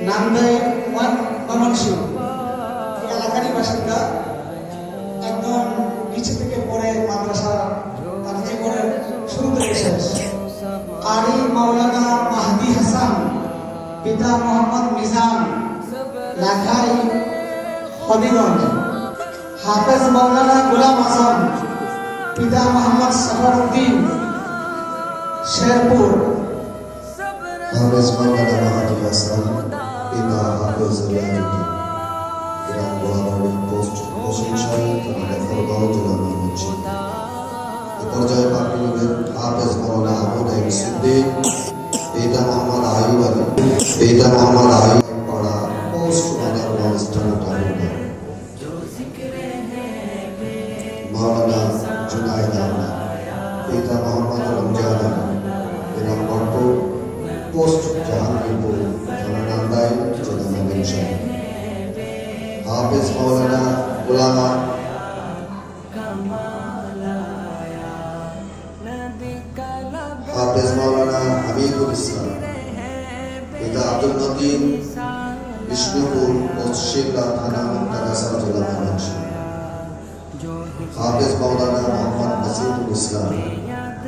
নান্দাই ময়মনসিংহ এই এলাকারই বাসিন্দা। একদম নিচে থেকে পড়ে মাদ্রাসা তার জীবনের শুরু থেকে শেষ। কারি মাওলানা মাহদি হাসান, পিতা মোহাম্মদ মিজান, লাখাই হবিগঞ্জ। হাফেজ মাওলানা গোলাম আজম, পিতা মোহাম্মদ সফরউদ্দিন, শেরপুর। হাফেজ মাওলানা মাহদি হাসান, পিতা হাফেজ রিয়াজউদ্দিন, গ্রাম গোয়াবাড়ি, পোস্ট হোসেনশাহী, থানা ফরগাঁও, জেলা ময়মনসিংহ। এ পর্যায়ে পাকড়িদের হাফেজ মাওলানা আবু নাঈম সিদ্দিক, পিতা মোহাম্মদ আইয়ুব আলী, পিতা মোহাম্মদ আইয়ুব পাড়া, পোস্ট মাদারগঞ্জ, থানা টাঙ্গাইল। মাওলানা জুনায়েদ আহমেদ, পিতা মোহাম্মদ রমজান আলী, গ্রাম বটপুর, পোস্ট জাহাঙ্গীরপুর, থানা নান্দাইল, জেলা ময়মনসিংহ। হাফেজ মাওলানা গোলাম হাফেজ মাওলানা হামিদুল ইসলাম, পিতা আব্দুল মতিন, বিষ্ণুপুর, পোস্ট শিবলা, থানা মুক্তাগাছা, জেলা ময়মনসিংহ। হাফেজ মাওলানা মোহাম্মদ নাসিরুল ইসলাম,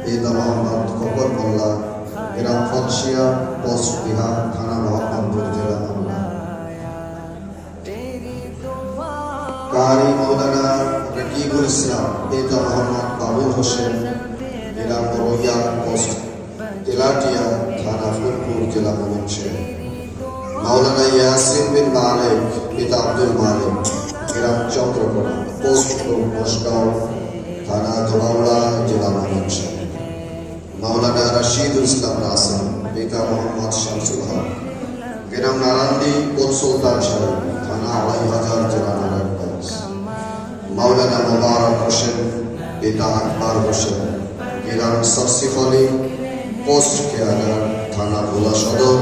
পিতা মোহাম্মদ খোকন মোল্লা, গ্রাম ফলশিয়া, পোস্ট বিহার, থানা মোহাম্মদপুর, জেলা মালদা। কারি মাওলানা রকিবুল ইসলাম, পিতা মোহাম্মদ বাবুল হোসেন, গ্রাম বড়ইয়া, পোস্ট তেলাটিয়া, থানা ফুলপুর, জেলা ময়মনসিংহ। মাওলানা ইয়াসিন বিন মালিক, পিতা আব্দুল মালিক, গ্রাম চন্দ্রকোনা, পোস্ট মস্কাও, থানা ধোলাউড়া, জেলা ময়মনসিংহ। মাওলানা রশিদুল ইসলাম নাসির, পিতা মোহাম্মদ শামসুল হক, গ্রাম নারান্দি, পোস্ট সুলতান শাহী, থানা আড়াইহাজার, জেলা নারায়ণগঞ্জ। মাওলানা মোবারক হোসেন, পিতা আকবর হোসেন, গ্রাম সরসিফলি, পোস্ট কেয়াগার, থানা ভোলা সদর,